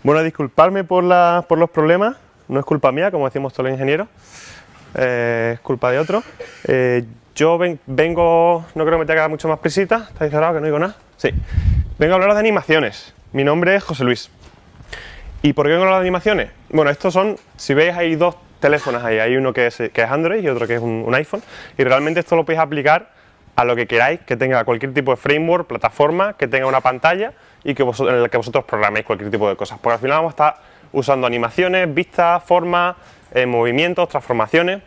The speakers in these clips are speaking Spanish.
Bueno, disculpadme por los problemas, no es culpa mía, como decimos todos los ingenieros, es culpa de otro. Yo vengo, no creo que me tenga mucho más prisita, ¿estáis cerrados que no digo nada? Sí. Vengo a hablaros de animaciones, mi nombre es José Luis. ¿Y por qué vengo a hablar de animaciones? Bueno, estos son, si veis hay dos teléfonos ahí, hay uno que es Android y otro que es un iPhone, y realmente esto lo podéis aplicar a lo que queráis, que tenga cualquier tipo de framework, plataforma, que tenga una pantalla y que en la que vosotros programéis cualquier tipo de cosas. Porque al final vamos a estar usando animaciones, vistas, formas, movimientos, transformaciones,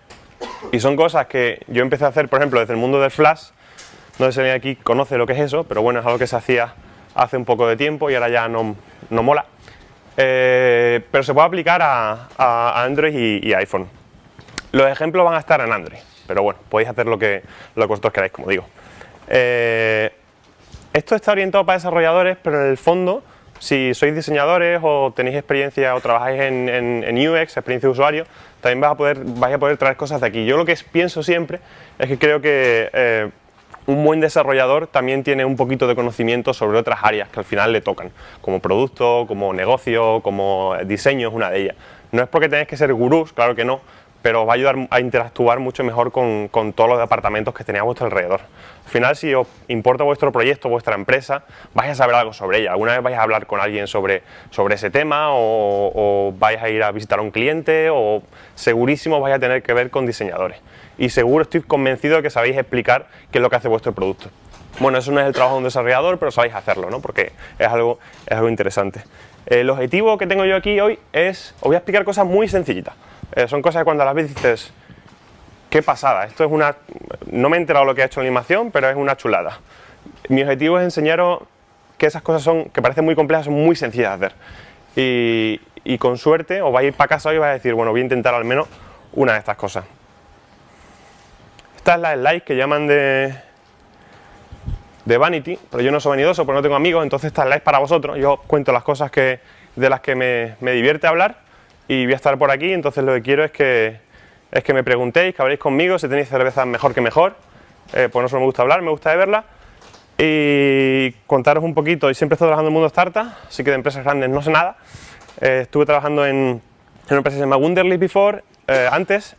y son cosas que yo empecé a hacer, por ejemplo, desde el mundo del Flash. No sé si alguien aquí conoce lo que es eso, pero bueno, es algo que se hacía hace un poco de tiempo y ahora ya no mola. Pero se puede aplicar a Android y iPhone. Los ejemplos van a estar en Android, pero bueno, podéis hacer lo que vosotros queráis, como digo. Esto está orientado para desarrolladores, pero en el fondo, si sois diseñadores o tenéis experiencia o trabajáis en UX, experiencia de usuario, también vais a poder traer cosas de aquí. Yo lo que pienso siempre es que creo que un buen desarrollador también tiene un poquito de conocimiento sobre otras áreas que al final le tocan, como producto, como negocio, como diseño, es una de ellas. No es porque tengáis que ser gurús, claro que no, pero os va a ayudar a interactuar mucho mejor con todos los departamentos que tenéis a vuestro alrededor. Al final, si os importa vuestro proyecto, vuestra empresa, vais a saber algo sobre ella. Alguna vez vais a hablar con alguien sobre ese tema o vais a ir a visitar a un cliente o segurísimo vais a tener que ver con diseñadores. Y seguro, estoy convencido de que sabéis explicar qué es lo que hace vuestro producto. Bueno, eso no es el trabajo de un desarrollador, pero sabéis hacerlo, ¿no? Porque es algo interesante. El objetivo que tengo yo aquí hoy es, os voy a explicar cosas muy sencillitas. Son cosas que cuando las ves dices, qué pasada, esto es una... No me he enterado lo que ha hecho la animación, pero es una chulada. Mi objetivo es enseñaros que esas cosas que parecen muy complejas, son muy sencillas de hacer. Y con suerte os vais a ir para casa hoy y vais a decir, bueno, voy a intentar al menos una de estas cosas. Esta es la slide que llaman de Vanity, pero yo no soy vanidoso porque no tengo amigos, entonces esta slide es para vosotros. Yo cuento las cosas de las que me divierte hablar y voy a estar por aquí, entonces lo que quiero es que me preguntéis, que habléis conmigo, si tenéis cervezas mejor que mejor, pues no solo me gusta hablar, me gusta verla, y contaros un poquito. Y siempre estoy trabajando en el mundo startup, así que de empresas grandes no sé nada. Estuve trabajando en una empresa que se llama Wunderly antes,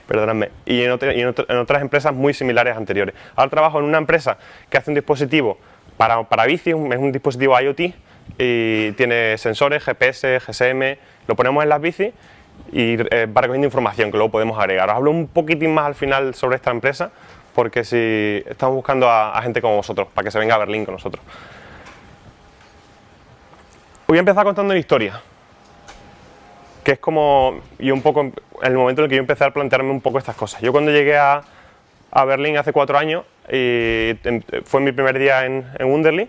perdonadme, y en otras empresas muy similares anteriores. Ahora trabajo en una empresa que hace un dispositivo para bici, es un dispositivo IoT, y tiene sensores, GPS, GSM, lo ponemos en las bicis y va recogiendo información que luego podemos agregar. Os hablo un poquitín más al final sobre esta empresa, porque si estamos buscando a gente como vosotros, para que se venga a Berlín con nosotros. Voy a empezar contando una historia, que es como, y un poco en el momento en el que yo empecé a plantearme un poco estas cosas. Yo cuando llegué a Berlín hace 4 años, y fue mi primer día en Wunderly,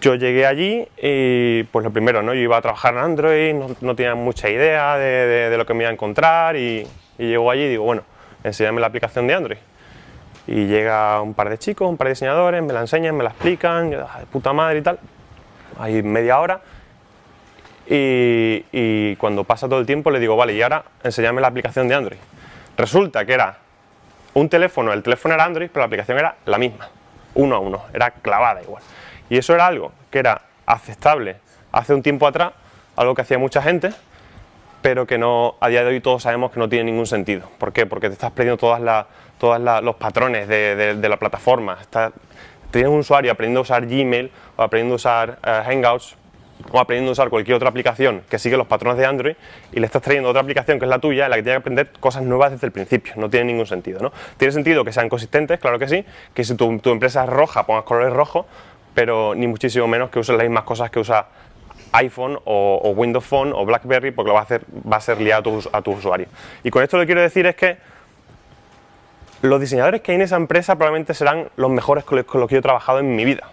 yo llegué allí y pues lo primero, ¿no? Yo iba a trabajar en Android, no tenía mucha idea de lo que me iba a encontrar y llego allí y digo, bueno, enséñame la aplicación de Android. Y llega un par de chicos, un par de diseñadores, me la enseñan, me la explican, yo, de puta madre y tal. Hay media hora y cuando pasa todo el tiempo le digo, vale, y ahora enséñame la aplicación de Android. Resulta que era un teléfono, el teléfono era Android, pero la aplicación era la misma, 1 a 1, era clavada igual. Y eso era algo que era aceptable hace un tiempo atrás, algo que hacía mucha gente, pero que no, a día de hoy todos sabemos que no tiene ningún sentido. ¿Por qué? Porque te estás perdiendo todos los patrones de la plataforma. Tienes un usuario aprendiendo a usar Gmail, o aprendiendo a usar Hangouts, o aprendiendo a usar cualquier otra aplicación que sigue los patrones de Android, y le estás trayendo otra aplicación que es la tuya, en la que tienes que aprender cosas nuevas desde el principio. No tiene ningún sentido, ¿no? Tiene sentido que sean consistentes, claro que sí, que si tu empresa es roja, pongas colores rojos, pero ni muchísimo menos que uses las mismas cosas que usa iPhone o Windows Phone o BlackBerry, porque lo va a ser liar a tus usuarios. Y con esto lo que quiero decir es que los diseñadores que hay en esa empresa probablemente serán los mejores con los que yo he trabajado en mi vida.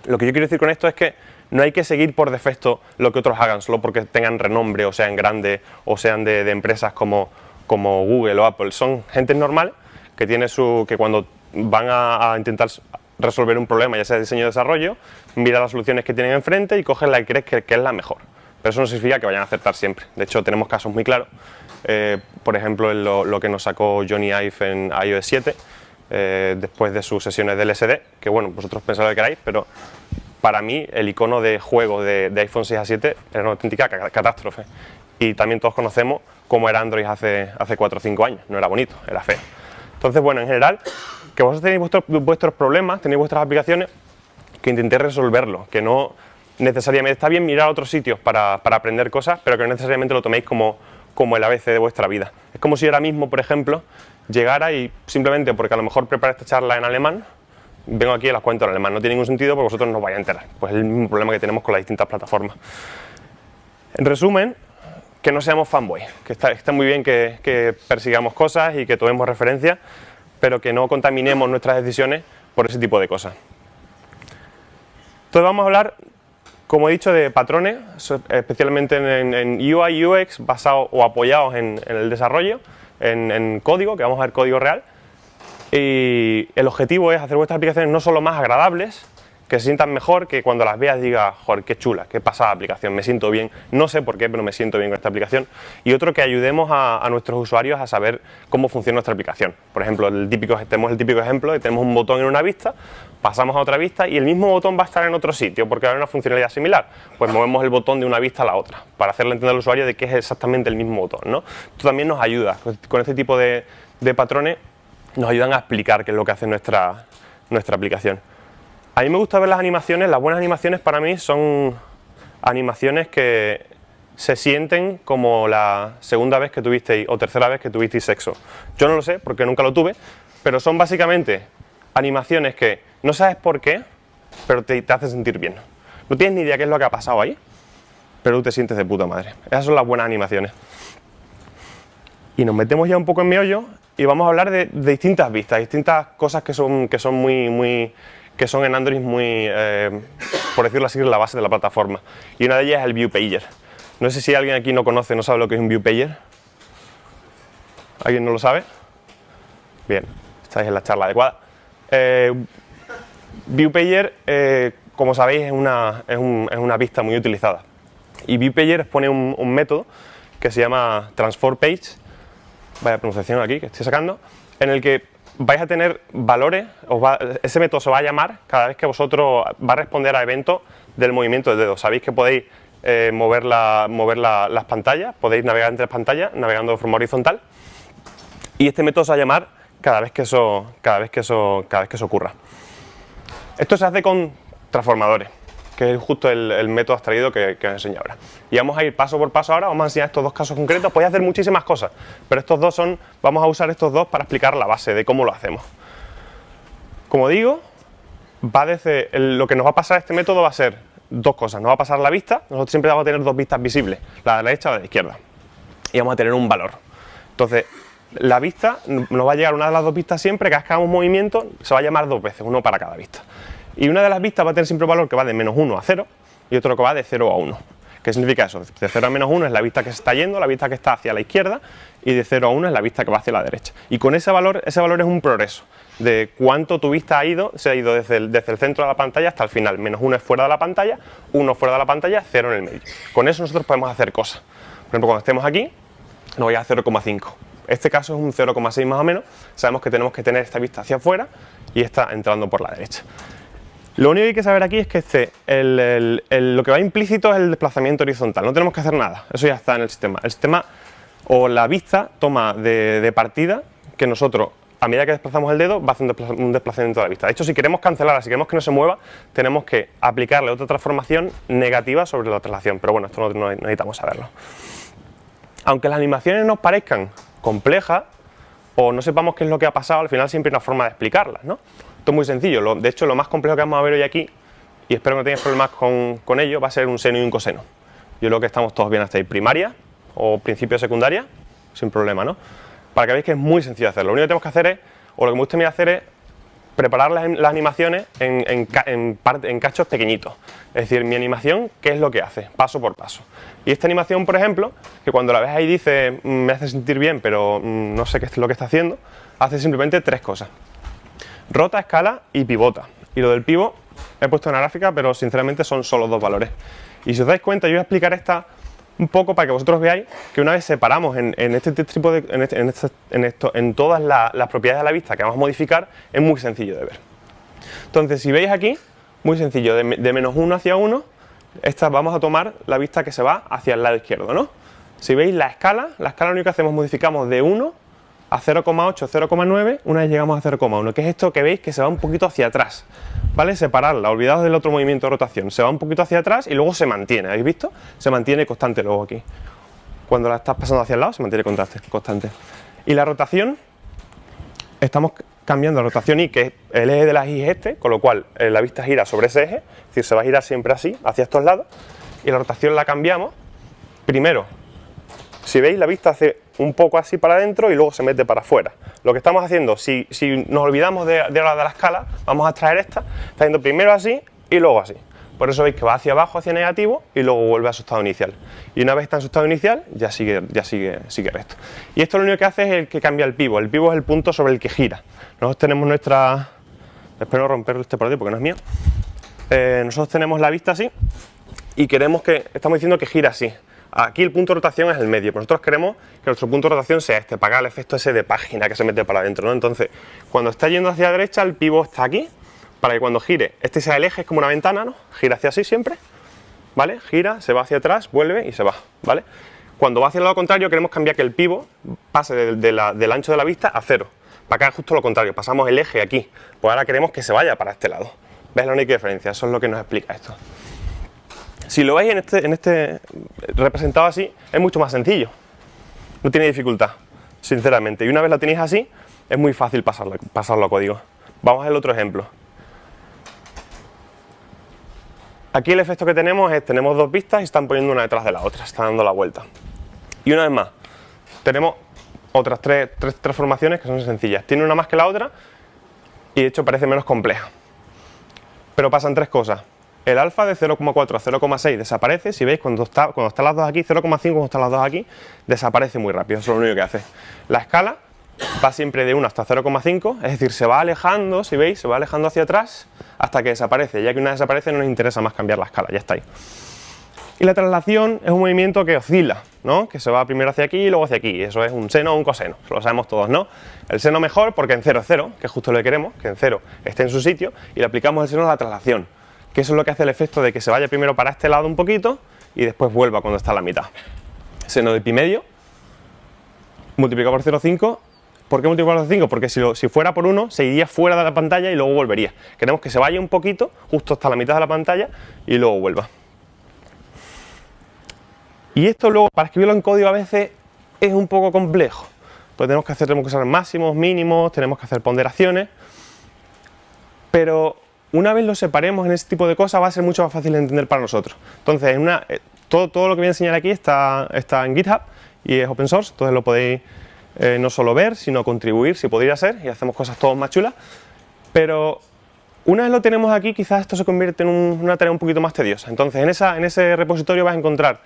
Lo que yo quiero decir con esto es que no hay que seguir por defecto lo que otros hagan solo porque tengan renombre o sean grandes o sean de empresas como Google o Apple. Son gente normal que cuando van a intentar resolver un problema, ya sea de diseño o desarrollo, mira las soluciones que tienen enfrente y cogen la que crees que es la mejor. Pero eso no significa que vayan a acertar siempre. De hecho, tenemos casos muy claros. Por ejemplo, lo que nos sacó Johnny Ive en iOS 7, después de sus sesiones de LSD, que bueno, vosotros pensáis lo que queráis, pero para mí el icono de juego de iPhone 6 a 7 era una auténtica catástrofe. Y también todos conocemos cómo era Android hace 4 o 5 años. No era bonito, era feo. Entonces, bueno, en general, que vosotros tenéis vuestros problemas, tenéis vuestras aplicaciones, que intentéis resolverlo, que no necesariamente está bien mirar a otros sitios para aprender cosas, pero que no necesariamente lo toméis como el ABC de vuestra vida. Es como si ahora mismo, por ejemplo, llegara y simplemente porque a lo mejor preparo esta charla en alemán, vengo aquí y las cuento en alemán. No tiene ningún sentido porque vosotros no os vais a enterar. Pues es el mismo problema que tenemos con las distintas plataformas. En resumen, que no seamos fanboys, que está muy bien que persigamos cosas y que tomemos referencias, pero que no contaminemos nuestras decisiones por ese tipo de cosas. Entonces vamos a hablar, como he dicho, de patrones, especialmente en UI, UX, basados o apoyados en el desarrollo, en código, que vamos a ver código real. Y el objetivo es hacer vuestras aplicaciones no solo más agradables, que se sientan mejor, que cuando las veas digas, joder, qué chula, qué pasada aplicación, me siento bien, no sé por qué, pero me siento bien con esta aplicación. Y otro, que ayudemos a nuestros usuarios a saber cómo funciona nuestra aplicación. Por ejemplo, tenemos el típico ejemplo de que tenemos un botón en una vista, pasamos a otra vista y el mismo botón va a estar en otro sitio porque va a haber una funcionalidad similar. Pues movemos el botón de una vista a la otra para hacerle entender al usuario de que es exactamente el mismo botón, ¿no? Esto también nos ayuda, con este tipo de patrones nos ayudan a explicar qué es lo que hace nuestra aplicación. A mí me gusta ver las animaciones. Las buenas animaciones para mí son animaciones que se sienten como la segunda vez que tuvisteis o tercera vez que tuvisteis sexo. Yo no lo sé porque nunca lo tuve, pero son básicamente animaciones que no sabes por qué, pero te hacen sentir bien. No tienes ni idea qué es lo que ha pasado ahí, pero tú te sientes de puta madre. Esas son las buenas animaciones. Y nos metemos ya un poco en meollo y vamos a hablar de distintas vistas, distintas cosas que son en Android muy, por decirlo así, la base de la plataforma. Y una de ellas es el View Pager. No sé si alguien aquí no conoce, no sabe lo que es un View Pager. ¿Alguien no lo sabe? Bien, estáis en la charla adecuada. View Pager, como sabéis, es una vista muy utilizada. Y View Pager expone un método que se llama Transform Page, vaya pronunciación aquí que estoy sacando, en el que vais a tener valores, ese método se va a llamar cada vez que vosotros va a responder a eventos del movimiento del dedo. Sabéis que podéis mover las pantallas, podéis navegar entre las pantallas navegando de forma horizontal, y este método se va a llamar cada vez que eso ocurra. Esto se hace con transformadores, que es justo el método abstraído que os enseño ahora. Y vamos a ir paso por paso ahora, vamos a enseñar estos dos casos concretos. Podéis hacer muchísimas cosas, pero vamos a usar estos dos para explicar la base de cómo lo hacemos. Como digo, lo que nos va a pasar a este método va a ser dos cosas. Nos va a pasar la vista, nosotros siempre vamos a tener dos vistas visibles, la de la derecha o la de la izquierda, y vamos a tener un valor. Entonces, la vista nos va a llegar una de las dos vistas siempre, cada vez que hagamos movimiento se va a llamar dos veces, uno para cada vista. Y una de las vistas va a tener siempre un valor que va de -1 a 0 y otro que va de 0 a 1. ¿Qué significa eso? De 0 a -1 es la vista que se está yendo, la vista que está hacia la izquierda, y de 0 a 1 es la vista que va hacia la derecha. Y con ese valor es un progreso de cuánto tu vista se ha ido desde el centro de la pantalla hasta el final. -1 es fuera de la pantalla, 1 fuera de la pantalla, 0 en el medio. Con eso nosotros podemos hacer cosas. Por ejemplo, cuando estemos aquí, nos voy a 0,5. Este caso es un 0,6 más o menos. Sabemos que tenemos que tener esta vista hacia afuera y esta entrando por la derecha. Lo único que hay que saber aquí es que lo que va implícito es el desplazamiento horizontal. No tenemos que hacer nada, eso ya está en el sistema. El sistema o la vista toma de partida que nosotros, a medida que desplazamos el dedo, va a hacer un desplazamiento de la vista. De hecho, si queremos cancelarla, si queremos que no se mueva, tenemos que aplicarle otra transformación negativa sobre la traslación. Pero bueno, esto no necesitamos saberlo. Aunque las animaciones nos parezcan complejas o no sepamos qué es lo que ha pasado, al final siempre hay una forma de explicarlas, ¿no? Esto es muy sencillo. De hecho, lo más complejo que vamos a ver hoy aquí, y espero que no tengáis problemas con ello, va a ser un seno y un coseno. Yo creo que estamos todos bien hasta ahí. Primaria o principio de secundaria, sin problema, ¿no? Para que veáis que es muy sencillo hacerlo. Lo único que tenemos que hacer es, o lo que me gusta a mí hacer es preparar las animaciones en cachos pequeñitos. Es decir, mi animación, ¿qué es lo que hace? Paso por paso. Y esta animación, por ejemplo, que cuando la ves ahí dice, me hace sentir bien, pero no sé qué es lo que está haciendo, hace simplemente tres cosas. Rota, escala y pivota. Y lo del pivot he puesto una gráfica, pero sinceramente son solo dos valores. Y si os dais cuenta, yo voy a explicar esta un poco para que vosotros veáis que una vez separamos en todas las propiedades de la vista que vamos a modificar, es muy sencillo de ver. Entonces, si veis aquí, muy sencillo, de menos 1 hacia 1, esta vamos a tomar la vista que se va hacia el lado izquierdo, ¿no? Si veis la escala lo único que hacemos, modificamos de 1 a 0,8, 0,9, una vez llegamos a 0,1, que es esto que veis que se va un poquito hacia atrás, ¿vale? Separarla, olvidaos del otro movimiento de rotación, se va un poquito hacia atrás y luego se mantiene, ¿habéis visto? Se mantiene constante luego aquí. Cuando la estás pasando hacia el lado se mantiene constante. Y la rotación, estamos cambiando la rotación Y, que el eje de las Y es este, con lo cual la vista gira sobre ese eje, es decir, se va a girar siempre así, hacia estos lados, y la rotación la cambiamos, primero, si veis la vista hace un poco así para adentro y luego se mete para afuera. Lo que estamos haciendo, si nos olvidamos de la escala, vamos a extraer esta, está yendo primero así y luego así. Por eso veis que va hacia abajo, hacia negativo, y luego vuelve a su estado inicial. Y una vez está en su estado inicial, ya sigue recto. Y esto lo único que hace es el que cambia el pivot. El pivot es el punto sobre el que gira. Nosotros tenemos nuestra... Espero no romper este por aquí porque no es mío. Nosotros tenemos la vista así y queremos que... Estamos diciendo que gira así. Aquí el punto de rotación es el medio. Pero nosotros queremos que nuestro punto de rotación sea este, para que haga el efecto ese de página que se mete para adentro, ¿no? Entonces, cuando está yendo hacia la derecha, el pivot está aquí, para que cuando gire, este sea el eje, es como una ventana, ¿no? Gira hacia así siempre, ¿vale? Gira, se va hacia atrás, vuelve y se va, ¿vale? Cuando va hacia el lado contrario, queremos cambiar que el pivot pase del ancho de la vista a 0, para que haga justo lo contrario, pasamos el eje aquí, pues ahora queremos que se vaya para este lado. ¿Ves la única diferencia? Eso es lo que nos explica esto. Si lo veis en este representado así, es mucho más sencillo, no tiene dificultad, sinceramente, y una vez lo tenéis así, es muy fácil pasarlo a código. Vamos al otro ejemplo. Aquí el efecto que tenemos es, tenemos dos vistas y están poniendo una detrás de la otra, están dando la vuelta. Y una vez más, tenemos otras tres transformaciones que son sencillas. Tiene una más que la otra y de hecho parece menos compleja. Pero pasan tres cosas. El alfa de 0,4 a 0,6 desaparece, si veis, cuando están las dos aquí, 0,5 cuando están las dos aquí, desaparece muy rápido, eso es lo único que hace. La escala va siempre de 1 hasta 0,5, es decir, se va alejando, si veis, se va alejando hacia atrás hasta que desaparece, ya que una vez desaparece no nos interesa más cambiar la escala, ya está ahí. Y la traslación es un movimiento que oscila, ¿no? Que se va primero hacia aquí y luego hacia aquí, eso es un seno o un coseno, eso lo sabemos todos, ¿no? El seno mejor porque en 0 es 0, que es justo lo que queremos, que en 0 esté en su sitio, y le aplicamos el seno a la traslación, que eso es lo que hace el efecto de que se vaya primero para este lado un poquito y después vuelva cuando está a la mitad. Seno de pi medio multiplicado por 0,5. ¿Por qué multiplicar por 5? Porque si fuera por 1, se iría fuera de la pantalla y luego volvería. Queremos que se vaya un poquito, justo hasta la mitad de la pantalla, y luego vuelva. Y esto luego, para escribirlo en código a veces, es un poco complejo. Pues tenemos que usar máximos, mínimos, tenemos que hacer ponderaciones. Pero una vez lo separemos en ese tipo de cosas, va a ser mucho más fácil de entender para nosotros. Entonces, todo lo que voy a enseñar aquí está en GitHub y es open source, entonces lo podéis... no solo ver, sino contribuir, si podría ser, y hacemos cosas todas más chulas, pero una vez lo tenemos aquí, quizás esto se convierte en una tarea un poquito más tediosa. Entonces, en ese repositorio vas a encontrar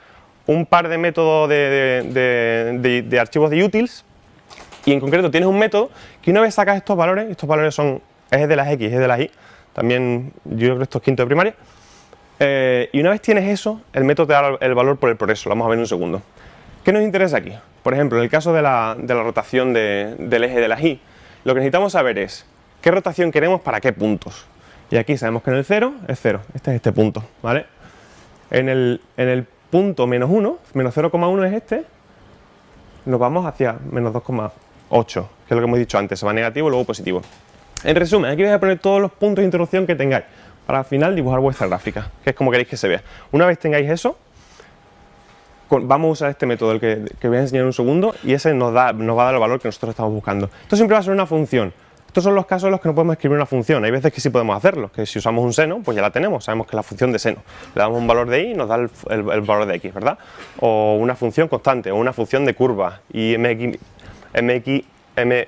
un par de métodos de archivos de utils, y en concreto tienes un método que una vez sacas estos valores son ejes de las X, ejes de las Y, también yo creo que esto es quinto de primaria, y una vez tienes eso, el método te da el valor por el progreso, lo vamos a ver en un segundo. ¿Qué nos interesa aquí? Por ejemplo, en el caso de la rotación del eje de las Y, lo que necesitamos saber es qué rotación queremos para qué puntos. Y aquí sabemos que en el 0 es 0, este es este punto, ¿vale? En el punto menos 1, menos 0,1 es este, nos vamos hacia menos 2,8, que es lo que hemos dicho antes, se va negativo y luego positivo. En resumen, aquí vais a poner todos los puntos de interrupción que tengáis, para al final dibujar vuestra gráfica, que es como queréis que se vea. Una vez tengáis eso, vamos a usar este método, el que voy a enseñar en un segundo, y ese nos va a dar el valor que nosotros estamos buscando. Esto siempre va a ser una función. Estos son los casos en los que no podemos escribir una función. Hay veces que sí podemos hacerlo, que si usamos un seno, pues ya la tenemos, sabemos que es la función de seno. Le damos un valor de y nos da el valor de x, ¿verdad? O una función constante, o una función de curva, y m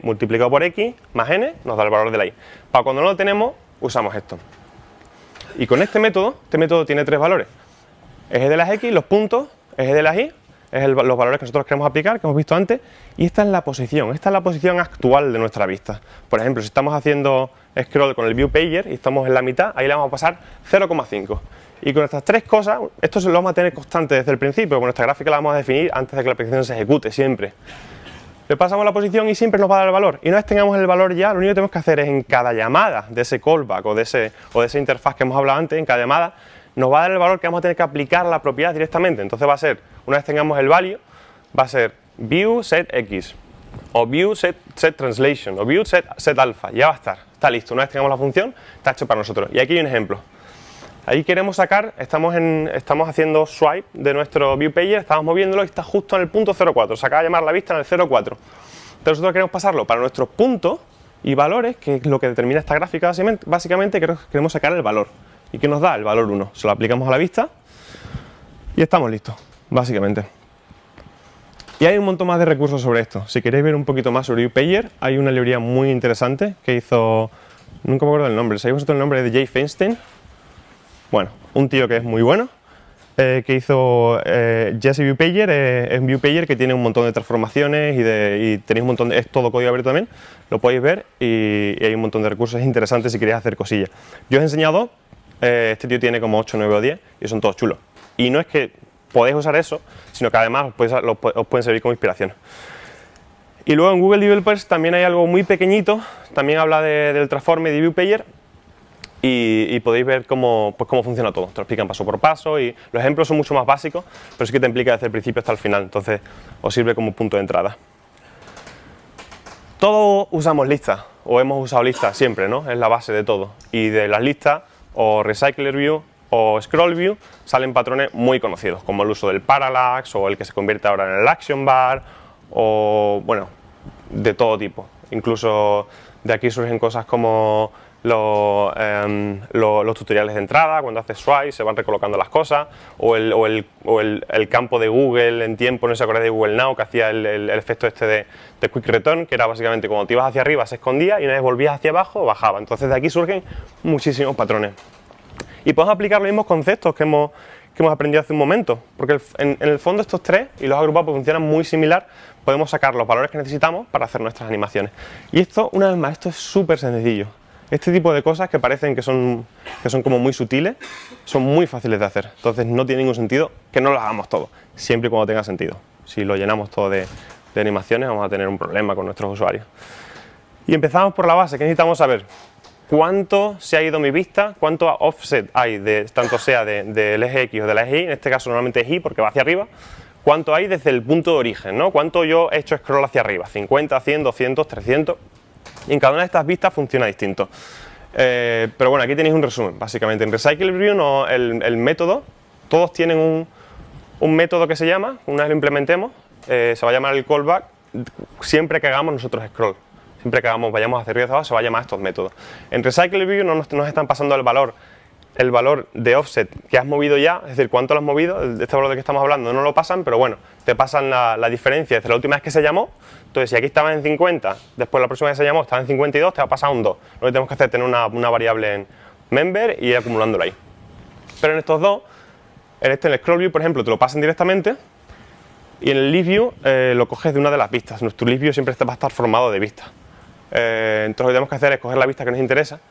multiplicado por x más n nos da el valor de la y. Para cuando no lo tenemos, usamos esto. Y con este método tiene tres valores. Eje de las x, los puntos, eje de las y, es los valores que nosotros queremos aplicar, que hemos visto antes, y esta es la posición actual de nuestra vista. Por ejemplo, si estamos haciendo scroll con el view pager y estamos en la mitad, ahí le vamos a pasar 0,5. Y con estas tres cosas, esto se lo vamos a tener constante desde el principio, con nuestra gráfica la vamos a definir antes de que la aplicación se ejecute, siempre. le pasamos la posición y siempre nos va a dar el valor. Y una vez tengamos el valor ya, lo único que tenemos que hacer es en cada llamada de ese callback o de esa interfaz que hemos hablado antes, en cada llamada, nos va a dar el valor que vamos a tener que aplicar a la propiedad directamente. Entonces va a ser, una vez tengamos el value, va a ser view set x, o view set translation, o view set alpha. Ya va a estar, está listo. Una vez tengamos la función, está hecho para nosotros. Y aquí hay un ejemplo. Ahí queremos sacar, estamos haciendo swipe de nuestro viewpager, estamos moviéndolo y está justo en el punto 0,4. Se acaba de llamar la vista en el 0,4. Entonces nosotros queremos pasarlo para nuestros puntos y valores, que es lo que determina esta gráfica básicamente, queremos sacar el valor. ¿Y qué nos da? El valor 1. Se lo aplicamos a la vista y estamos listos, básicamente. Y hay un montón más de recursos sobre esto. Si queréis ver un poquito más sobre viewpager, hay una librería muy interesante que hizo, nunca me acuerdo del nombre, ¿sabéis vosotros el nombre de Jay Feinstein? Bueno, un tío que es muy bueno, que hizo Jesse Viewpager, es un Viewpager que tiene un montón de transformaciones y tenéis un montón es todo código abierto también, lo podéis ver y hay un montón de recursos interesantes si queréis hacer cosillas. Yo os he enseñado, este tío tiene como 8, 9 o 10 y son todos chulos. Y no es que podéis usar eso, sino que además os pueden servir como inspiración. Y luego en Google Developers también hay algo muy pequeñito, también habla del transforme de Viewpager. Y podéis ver cómo funciona todo. Te lo explican paso por paso y los ejemplos son mucho más básicos, pero sí que te implica desde el principio hasta el final, entonces os sirve como punto de entrada. Todos usamos listas, o hemos usado listas siempre, ¿no? Es la base de todo. Y de las listas, o Recycler View o Scroll View, salen patrones muy conocidos, como el uso del Parallax, o el que se convierte ahora en el Action Bar, o bueno, de todo tipo. Incluso de aquí surgen cosas como los tutoriales de entrada, cuando haces swipe se van recolocando las cosas, o el campo de Google en tiempo, no sé si acordáis de Google Now, que hacía el efecto este de Quick Return, que era básicamente cuando te ibas hacia arriba se escondía y una vez volvías hacia abajo bajaba. Entonces de aquí surgen muchísimos patrones. Y podemos aplicar los mismos conceptos que hemos aprendido hace un momento, porque en el fondo estos tres y los agrupados funcionan muy similar, podemos sacar los valores que necesitamos para hacer nuestras animaciones. Y esto, una vez más, esto es súper sencillo. Este tipo de cosas que parecen que son como muy sutiles, son muy fáciles de hacer. Entonces no tiene ningún sentido que no lo hagamos todo, siempre y cuando tenga sentido. Si lo llenamos todo de animaciones vamos a tener un problema con nuestros usuarios. Y empezamos por la base, que necesitamos saber cuánto se ha ido mi vista, cuánto offset hay, tanto sea del eje X o del eje Y, en este caso normalmente es Y porque va hacia arriba, cuánto hay desde el punto de origen, ¿no? Cuánto yo he hecho scroll hacia arriba, 50, 100, 200, 300... Y en cada una de estas vistas funciona distinto. Pero bueno, aquí tenéis un resumen, básicamente. En Recycle View, no, el método, todos tienen un método que se llama, una vez lo implementemos, se va a llamar el callback, siempre que hagamos nosotros scroll. Siempre que vayamos hacia arriba y hacia abajo, se va a llamar estos métodos. En Recycle View no nos están pasando el valor de offset que has movido ya, es decir, cuánto lo has movido, este valor del que estamos hablando no lo pasan, pero bueno, te pasan la diferencia desde la última vez que se llamó. Entonces, si aquí estaba en 50, después la próxima vez que se llamó estaba en 52, te va a pasar un 2. Lo que tenemos que hacer es tener una variable en member y ir acumulándola ahí. Pero en estos dos, en el scroll view, por ejemplo, te lo pasan directamente y en el list view lo coges de una de las vistas. Nuestro list view siempre va a estar formado de vistas. Entonces, lo que tenemos que hacer es coger la vista que nos interesa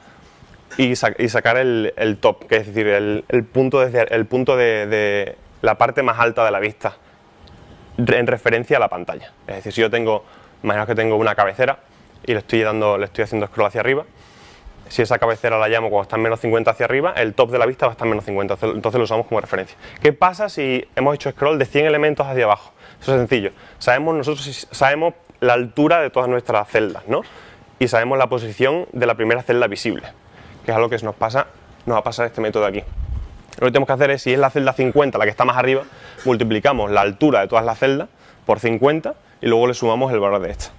y sacar el top, que es decir, el punto de la parte más alta de la vista en referencia a la pantalla. Es decir, si yo imaginaos que tengo una cabecera y le estoy haciendo scroll hacia arriba, si esa cabecera la llamo cuando está en menos 50 hacia arriba, el top de la vista va a estar en menos 50, entonces lo usamos como referencia. ¿Qué pasa si hemos hecho scroll de 100 elementos hacia abajo? Eso es sencillo. Nosotros sabemos la altura de todas nuestras celdas, ¿no? Y sabemos la posición de la primera celda visible, que es algo que nos va a pasar este método de aquí. Lo que tenemos que hacer es, si es la celda 50 la que está más arriba, multiplicamos la altura de todas las celdas por 50 y luego le sumamos el valor de esta.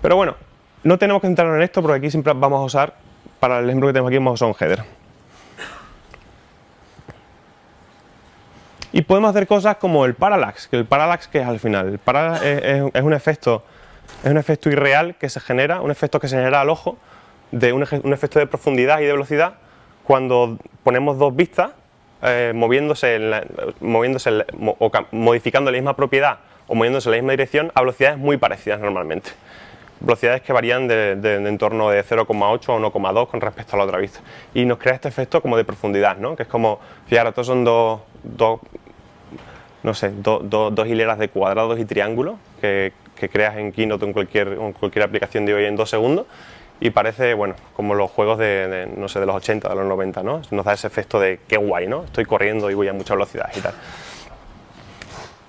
Pero bueno, no tenemos que centrarnos en esto porque aquí siempre vamos a usar, para el ejemplo que tenemos aquí, vamos a usar un header. Y podemos hacer cosas como el parallax, que es al final. El parallax es un efecto irreal que se genera, un efecto que se genera al ojo, de un efecto de profundidad y de velocidad cuando ponemos dos vistas modificando la misma propiedad o moviéndose en la misma dirección a velocidades muy parecidas normalmente. Velocidades que varían de en torno de 0,8 a 1,2 con respecto a la otra vista. Y nos crea este efecto como de profundidad, ¿no? Que es como, fijaros, estos son dos hileras de cuadrados y triángulos que que creas en Keynote o en cualquier aplicación de hoy en 2 segundos y parece, bueno, como los juegos no sé, de los 80, de los 90, ¿no? Nos da ese efecto de qué guay, ¿no? Estoy corriendo y voy a mucha velocidad y tal.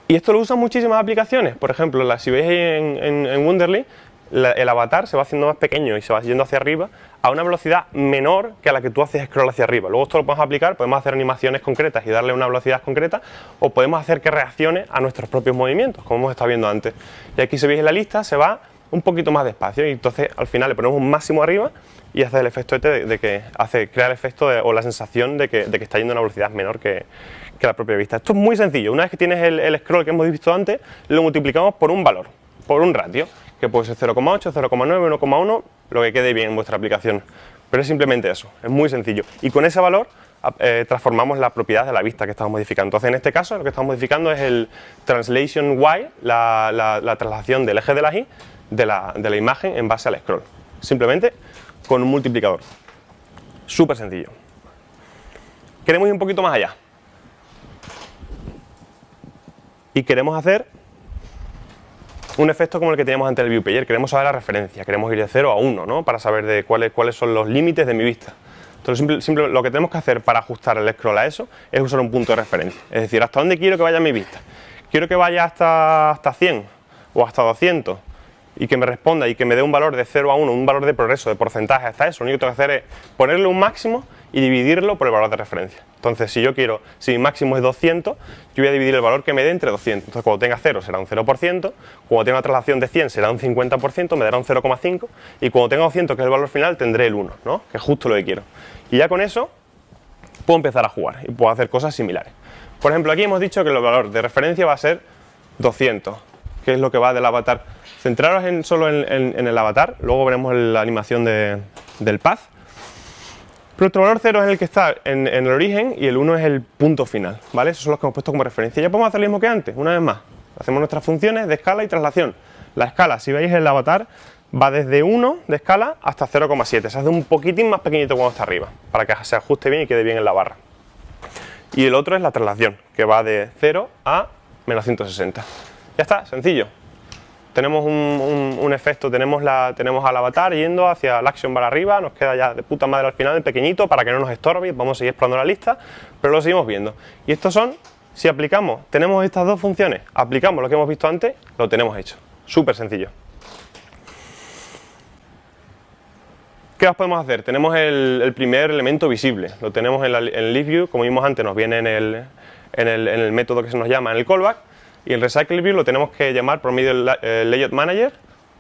Y esto lo usan muchísimas aplicaciones. Por ejemplo, si veis en Wonderly, el avatar se va haciendo más pequeño y se va yendo hacia arriba a una velocidad menor que a la que tú haces scroll hacia arriba. Luego esto lo podemos aplicar, podemos hacer animaciones concretas y darle una velocidad concreta, o podemos hacer que reaccione a nuestros propios movimientos, como hemos estado viendo antes. Y aquí, si veis en la lista, se va un poquito más despacio y entonces al final le ponemos un máximo arriba y hace el efecto de que crea el efecto o la sensación de que está yendo a una velocidad menor que la propia vista. Esto es muy sencillo. Una vez que tienes el scroll que hemos visto antes, lo multiplicamos por un valor, por un ratio, que puede ser 0,8, 0,9, 1,1, lo que quede bien en vuestra aplicación. Pero es simplemente eso, es muy sencillo. Y con ese valor transformamos la propiedad de la vista que estamos modificando. Entonces, en este caso, lo que estamos modificando es el translation Y, la traslación del eje de la Y de la imagen en base al scroll. Simplemente con un multiplicador. Súper sencillo. Queremos ir un poquito más allá. Y queremos hacer un efecto como el que teníamos antes del viewplayer. Queremos saber la referencia, queremos ir de 0 a 1, ¿no? Para saber cuáles son los límites de mi vista. Entonces, lo que tenemos que hacer para ajustar el scroll a eso es usar un punto de referencia. Es decir, hasta dónde quiero que vaya mi vista. Quiero que vaya hasta 100 o hasta 200 y que me responda y que me dé un valor de 0 a 1, un valor de progreso, de porcentaje hasta eso. Lo único que tengo que hacer es ponerle un máximo y dividirlo por el valor de referencia. Entonces, si mi máximo es 200, yo voy a dividir el valor que me dé entre 200. Entonces, cuando tenga 0 será un 0%, cuando tenga una traslación de 100 será un 50%, me dará un 0,5, y cuando tenga 200, que es el valor final, tendré el 1, ¿no? Que es justo lo que quiero. Y ya con eso puedo empezar a jugar y puedo hacer cosas similares. Por ejemplo, aquí hemos dicho que el valor de referencia va a ser 200, que es lo que va del avatar. Centraros solo en el avatar, luego veremos la animación del path. Pero nuestro valor 0 es el que está en el origen y el 1 es el punto final, ¿vale? Esos son los que hemos puesto como referencia. Ya podemos hacer lo mismo que antes, una vez más. Hacemos nuestras funciones de escala y traslación. La escala, si veis el avatar, va desde 1 de escala hasta 0,7. Se hace un poquitín más pequeñito cuando está arriba, para que se ajuste bien y quede bien en la barra. Y el otro es la traslación, que va de 0 a menos 160. Ya está, sencillo. Tenemos un efecto, tenemos al avatar yendo hacia el action bar arriba, nos queda ya de puta madre al final, pequeñito, para que no nos estorbe, vamos a seguir explorando la lista, pero lo seguimos viendo. Y estos son, si aplicamos, tenemos estas dos funciones, aplicamos lo que hemos visto antes, lo tenemos hecho. Súper sencillo. ¿Qué más podemos hacer? Tenemos el primer elemento visible, lo tenemos en el list view, como vimos antes, nos viene en el método que se nos llama en el callback. Y el Recycle View lo tenemos que llamar por medio del Layout Manager,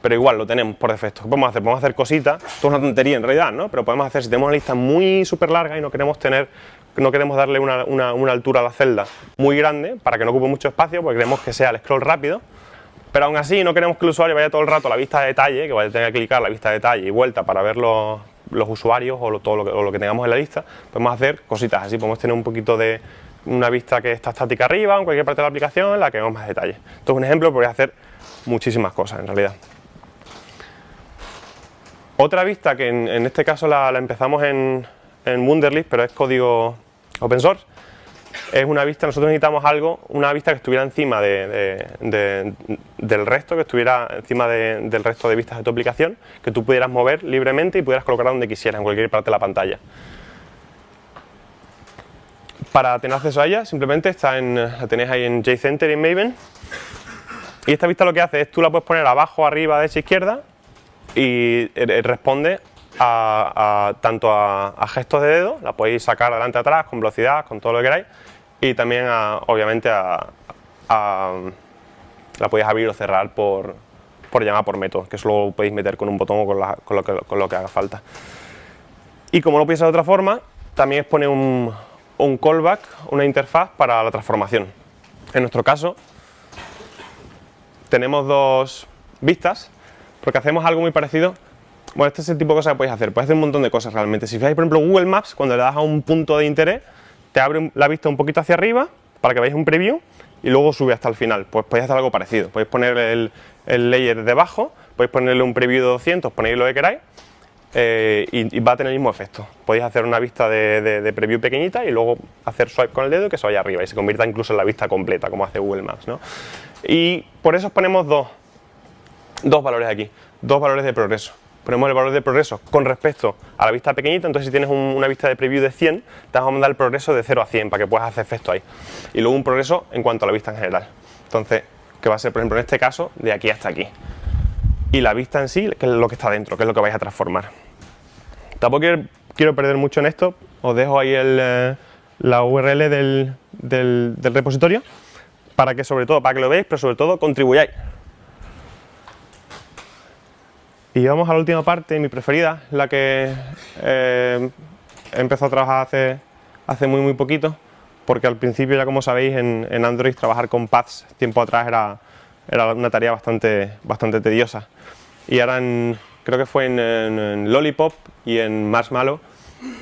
pero igual lo tenemos por defecto. ¿Qué podemos hacer? Podemos hacer cositas, esto es una tontería en realidad, ¿no? Pero podemos hacer, si tenemos una lista muy súper larga y no queremos darle una altura a la celda muy grande para que no ocupe mucho espacio, porque queremos que sea el scroll rápido, pero aún así no queremos que el usuario vaya todo el rato a la vista de detalle, que vaya a tener que clicar la vista de detalle y vuelta para ver los usuarios o todo lo que tengamos en la lista. Podemos hacer cositas así, podemos tener un poquito de una vista que está estática arriba, en cualquier parte de la aplicación, en la que vemos más detalle. Esto es un ejemplo, podría hacer muchísimas cosas en realidad. Otra vista que en este caso la empezamos en Wunderlist, pero es código open source, es una vista, nosotros necesitamos una vista que estuviera encima del resto, que estuviera encima del resto de vistas de tu aplicación, que tú pudieras mover libremente y pudieras colocarla donde quisieras, en cualquier parte de la pantalla. Para tener acceso a ella, simplemente la tenéis ahí en JCenter y en Maven. Y esta vista lo que hace es, tú la puedes poner abajo, arriba, derecha, izquierda, y responde tanto a gestos de dedo, la podéis sacar adelante, atrás, con velocidad, con todo lo que queráis, y también, obviamente, la podéis abrir o cerrar por llamada por método, que eso lo podéis meter con un botón o con lo que haga falta. Y como lo podéis hacer de otra forma, también es poner un callback, una interfaz para la transformación. En nuestro caso, tenemos dos vistas, porque hacemos algo muy parecido. Bueno, este es el tipo de cosas que podéis hacer. Podéis hacer un montón de cosas realmente. Si fijáis, por ejemplo, Google Maps, cuando le das a un punto de interés, te abre la vista un poquito hacia arriba, para que veáis un preview, y luego sube hasta el final. Pues podéis hacer algo parecido. Podéis poner el layer debajo, podéis ponerle un preview de 200, ponéis lo que queráis, y va a tener el mismo efecto. Podéis hacer una vista de preview pequeñita y luego hacer swipe con el dedo y que se vaya arriba y se convierta incluso en la vista completa, como hace Google Maps, ¿no? Y por eso os ponemos dos valores aquí, dos valores de progreso. Ponemos el valor de progreso con respecto a la vista pequeñita, entonces si tienes una vista de preview de 100, te vamos a mandar el progreso de 0 a 100 para que puedas hacer efecto ahí. Y luego un progreso en cuanto a la vista en general. Entonces, que va a ser, por ejemplo, en este caso, de aquí hasta aquí. Y la vista en sí, que es lo que está dentro, que es lo que vais a transformar. Tampoco quiero perder mucho en esto, os dejo ahí la URL del repositorio, para que sobre todo, para que lo veáis, pero sobre todo contribuyáis. Y vamos a la última parte, mi preferida, la que he empezado a trabajar hace muy poquito, porque al principio, ya como sabéis, en Android trabajar con paths tiempo atrás era una tarea bastante tediosa. Y ahora creo que fue en Lollipop y en Marshmallow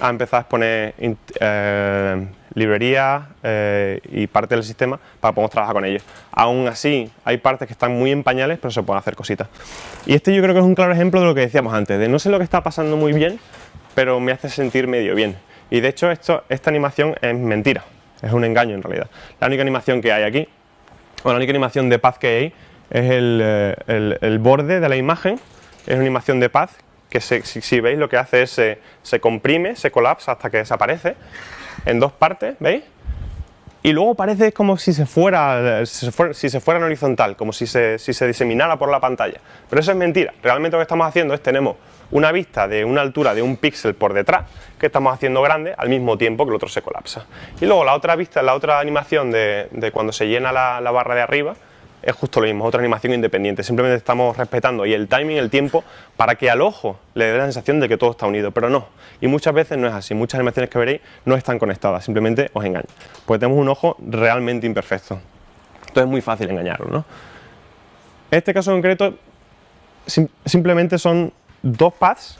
ha empezado a exponer librerías y parte del sistema para que podamos trabajar con ellos. Aún así, hay partes que están muy en pañales, pero se pueden hacer cositas. Y este yo creo que es un claro ejemplo de lo que decíamos antes, de no sé lo que está pasando muy bien, pero me hace sentir medio bien. Y de hecho, esta animación es mentira, es un engaño en realidad. La única animación que hay aquí, o la única animación de path que hay, es el borde de la imagen, es una animación de path que si veis lo que hace es se comprime, se colapsa hasta que desaparece en dos partes, ¿veis? Y luego parece como si se fuera en horizontal, como si se diseminara por la pantalla. Pero eso es mentira. Realmente lo que estamos haciendo es tenemos una vista de una altura de un píxel por detrás que estamos haciendo grande al mismo tiempo que el otro se colapsa. Y luego la otra vista, la otra animación de cuando se llena la barra de arriba, es justo lo mismo, otra animación independiente. Simplemente estamos respetando y el timing, el tiempo, para que al ojo le dé la sensación de que todo está unido, pero no. Y muchas veces no es así. Muchas animaciones que veréis no están conectadas, simplemente os engañan. Porque tenemos un ojo realmente imperfecto. Entonces es muy fácil engañaros, ¿no? En este caso concreto, simplemente son dos paths,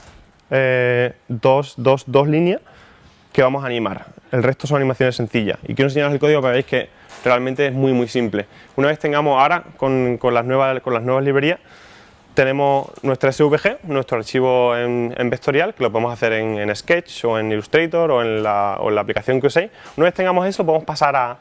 dos líneas que vamos a animar. El resto son animaciones sencillas. Y quiero enseñaros el código para que veáis que realmente es muy simple. Una vez tengamos ahora, con las nuevas librerías, tenemos nuestra SVG, nuestro archivo en vectorial, que lo podemos hacer en Sketch o en Illustrator o en la aplicación que uséis. Una vez tengamos eso, podemos pasar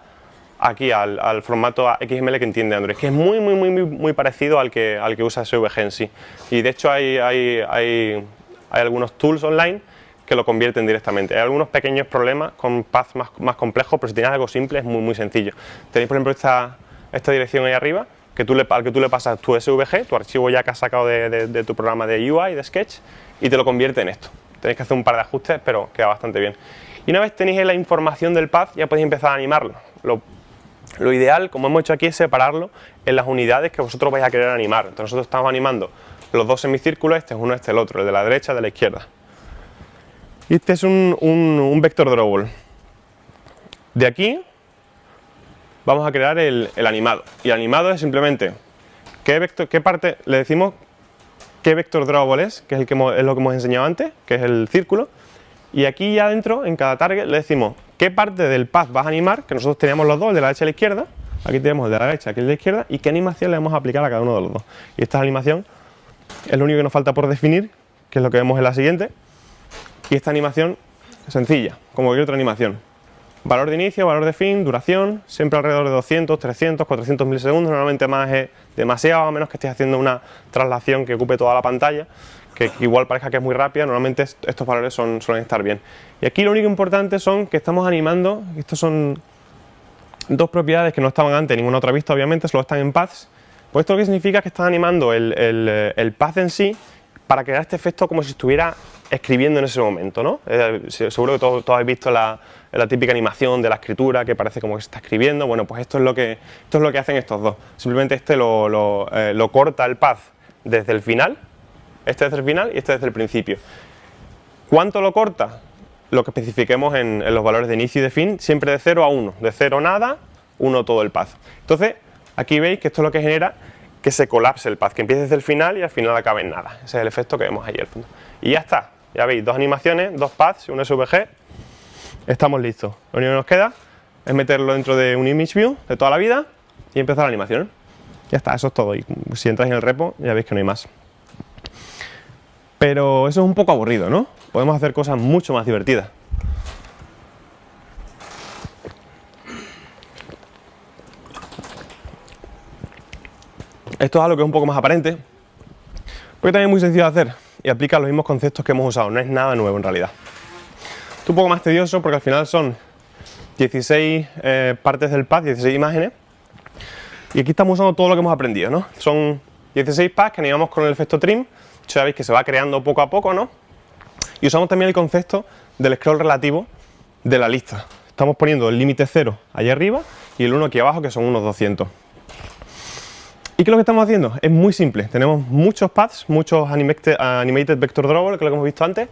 aquí al formato XML que entiende Android, que es muy parecido al que usa SVG en sí. Y de hecho hay algunos tools online que lo convierten directamente. Hay algunos pequeños problemas con paths más complejos, pero si tenéis algo simple es muy sencillo. Tenéis por ejemplo esta dirección ahí arriba, al que tú le pasas tu SVG, tu archivo ya que has sacado de tu programa de UI, de Sketch, y te lo convierte en esto. Tenéis que hacer un par de ajustes, pero queda bastante bien. Y una vez tenéis la información del path, ya podéis empezar a animarlo. Lo ideal, como hemos hecho aquí, es separarlo en las unidades que vosotros vais a querer animar. Entonces nosotros estamos animando los dos semicírculos, este es uno, este es el otro, el de la derecha, el de la izquierda. Y este es un vector drawable. De aquí vamos a crear el animado. Y el animado es simplemente qué parte le decimos qué vector drawable es, que es lo que hemos enseñado antes, que es el círculo. Y aquí ya dentro, en cada target, le decimos qué parte del path vas a animar, que nosotros teníamos los dos, el de la derecha y la izquierda. Aquí tenemos el de la derecha, aquí el de la izquierda, y qué animación le vamos a aplicar a cada uno de los dos. Y esta animación es lo único que nos falta por definir, que es lo que vemos en la siguiente. Y esta animación sencilla, como cualquier otra animación. Valor de inicio, valor de fin, duración, siempre alrededor de 200, 300, 400 milisegundos. Normalmente más es demasiado, a menos que estés haciendo una traslación que ocupe toda la pantalla, que igual parezca que es muy rápida. Normalmente estos valores suelen estar bien. Y aquí lo único importante son que estamos animando, estos son dos propiedades que no estaban antes en ninguna otra vista, obviamente, solo están en paths. Pues esto lo que significa es que estás animando el path en sí para crear este efecto como si estuviera escribiendo en ese momento, ¿no? Seguro que todos habéis visto la típica animación de la escritura que parece como que se está escribiendo. Bueno, pues esto es lo que hacen estos dos. Simplemente este lo corta el path desde el final, este desde el final y este desde el principio. ¿Cuánto lo corta? Lo que especifiquemos en los valores de inicio y de fin, siempre de 0 a 1. De 0 nada, 1 todo el path. Entonces, aquí veis que esto es lo que genera que se colapse el path, que empiece desde el final y al final acabe en nada. Ese es el efecto que vemos ahí al fondo. Y ya está. Ya veis, dos animaciones, dos paths, un SVG. Estamos listos. Lo único que nos queda es meterlo dentro de un image view de toda la vida y empezar la animación. Ya está, eso es todo. Y si entráis en el repo, ya veis que no hay más. Pero eso es un poco aburrido, ¿no? Podemos hacer cosas mucho más divertidas. Esto es algo que es un poco más aparente, Porque también es muy sencillo de hacer y aplica los mismos conceptos que hemos usado, no es nada nuevo en realidad. Es un poco más tedioso porque al final son 16 partes del path, 16 imágenes, y aquí estamos usando todo lo que hemos aprendido, ¿no? Son 16 paths que animamos con el efecto trim, ya veis que se va creando poco a poco, ¿no? Y usamos también el concepto del scroll relativo de la lista. Estamos poniendo el límite 0 allá arriba y el 1 aquí abajo, que son unos 200. ¿Y qué es lo que estamos haciendo? Es muy simple. Tenemos muchos paths, muchos animated vector drawable, que es lo que hemos visto antes.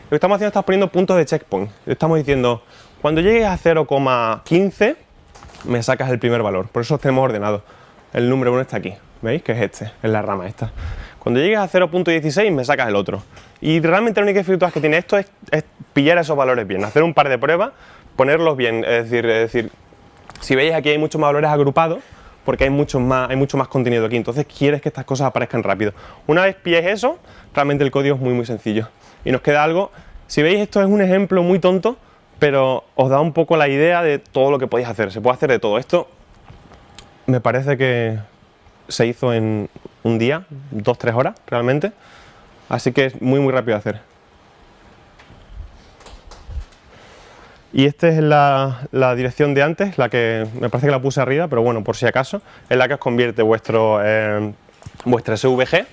Lo que estamos haciendo es estamos poniendo puntos de checkpoint. Estamos diciendo, cuando llegues a 0,15, me sacas el primer valor. Por eso los tenemos ordenados. El número 1 está aquí, ¿veis? Que es este, es la rama esta. Cuando llegues a 0,16, me sacas el otro. Y realmente la única dificultad que tiene esto es pillar esos valores bien, hacer un par de pruebas, ponerlos bien. Es decir, si veis aquí hay muchos más valores agrupados, porque hay mucho más contenido aquí. Entonces quieres que estas cosas aparezcan rápido. Una vez pilles eso, realmente el código es muy sencillo. Y nos queda algo. Si veis, esto es un ejemplo muy tonto, pero os da un poco la idea de todo lo que podéis hacer. Se puede hacer de todo. Esto me parece que se hizo en un día, 2-3 horas realmente. Así que es muy rápido de hacer. Y esta es la dirección de antes, la que me parece que la puse arriba, pero bueno, por si acaso, es la que os convierte vuestra SVG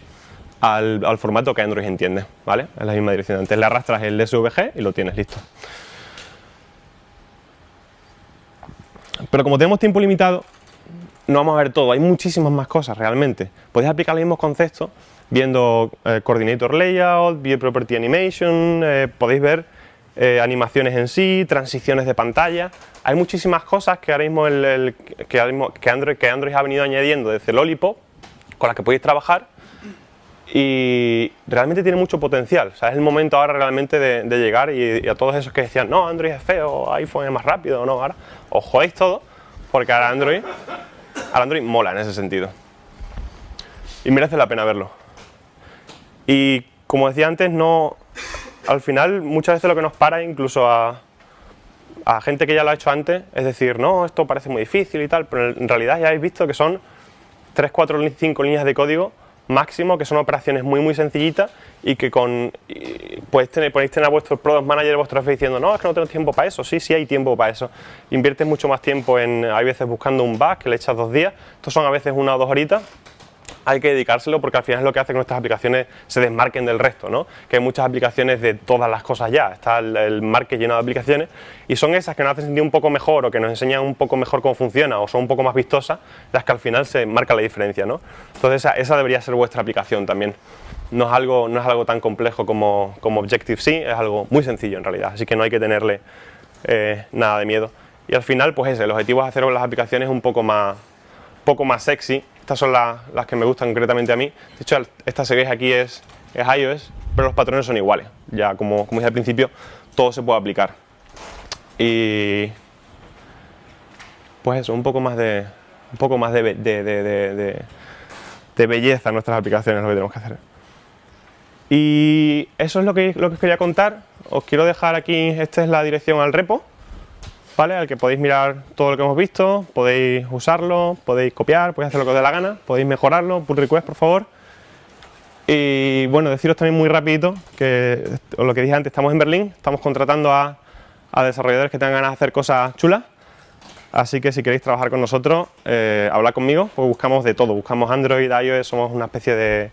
al formato que Android entiende, ¿vale? Es la misma dirección de antes. Le arrastras el SVG y lo tienes listo. Pero como tenemos tiempo limitado, no vamos a ver todo. Hay muchísimas más cosas realmente. Podéis aplicar los mismos conceptos viendo Coordinator Layout, View Property Animation, podéis ver animaciones en sí, transiciones de pantalla. Hay muchísimas cosas que ahora mismo que Android ha venido añadiendo desde Lollipop, con las que podéis trabajar, y realmente tiene mucho potencial. O sea, es el momento ahora realmente de llegar y a todos esos que decían, no, Android es feo, iPhone es más rápido, no, ahora os jodéis todo, porque ahora Android mola en ese sentido. Y merece la pena verlo. Y como decía antes, al final muchas veces lo que nos para incluso a gente que ya lo ha hecho antes, es decir, no, esto parece muy difícil y tal, pero en realidad ya habéis visto que son 3, 4, 5 líneas de código máximo, que son operaciones muy sencillitas y que podéis tener a vuestro Product Manager, vuestro jefe diciendo, no, es que no tengo tiempo para eso. Sí hay tiempo para eso. Inviertes mucho más tiempo hay veces buscando un bug que le echas 2 días, estos son a veces 1 o 2 horitas. Hay que dedicárselo porque al final es lo que hace que nuestras aplicaciones se desmarquen del resto, ¿no? Que hay muchas aplicaciones de todas las cosas ya, está el market lleno de aplicaciones y son esas que nos hacen sentir un poco mejor o que nos enseñan un poco mejor cómo funciona o son un poco más vistosas las que al final se marca la diferencia, ¿no? Entonces esa debería ser vuestra aplicación también. No es algo tan complejo como Objective-C, es algo muy sencillo en realidad, así que no hay que tenerle nada de miedo. Y al final, pues el objetivo es hacer las aplicaciones un poco más sexy. Estas son las que me gustan concretamente a mí. De hecho, esta que veis aquí es iOS, pero los patrones son iguales. Ya como dije al principio, todo se puede aplicar. Y pues eso, un poco más de belleza en nuestras aplicaciones es lo que tenemos que hacer. Y eso es lo que os quería contar. Os quiero dejar aquí, esta es la dirección al repo, ¿vale? Al que podéis mirar todo lo que hemos visto, podéis usarlo, podéis copiar, podéis hacer lo que os dé la gana, podéis mejorarlo, pull request por favor. Y bueno, deciros también muy rapidito que lo que dije antes, estamos en Berlín, estamos contratando a desarrolladores que tengan ganas de hacer cosas chulas. Así que si queréis trabajar con nosotros, hablad conmigo, pues buscamos de todo, buscamos Android, iOS, somos una especie de,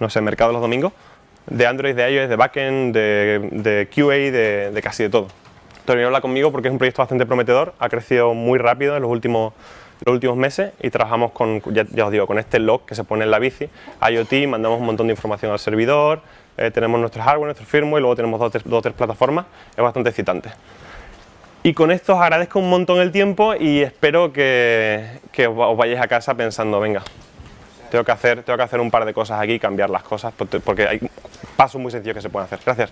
no sé, mercado de los domingos, de Android, de iOS, de backend, de QA, de casi de todo. Entonces, habla conmigo porque es un proyecto bastante prometedor, ha crecido muy rápido en los últimos meses y trabajamos ya os digo, con este log que se pone en la bici, IoT, mandamos un montón de información al servidor, tenemos nuestro hardware, nuestro firmware y luego tenemos dos o tres plataformas, es bastante excitante. Y con esto os agradezco un montón el tiempo y espero que os vayáis a casa pensando, venga, tengo que hacer un par de cosas aquí, cambiar las cosas, porque hay pasos muy sencillos que se pueden hacer. Gracias.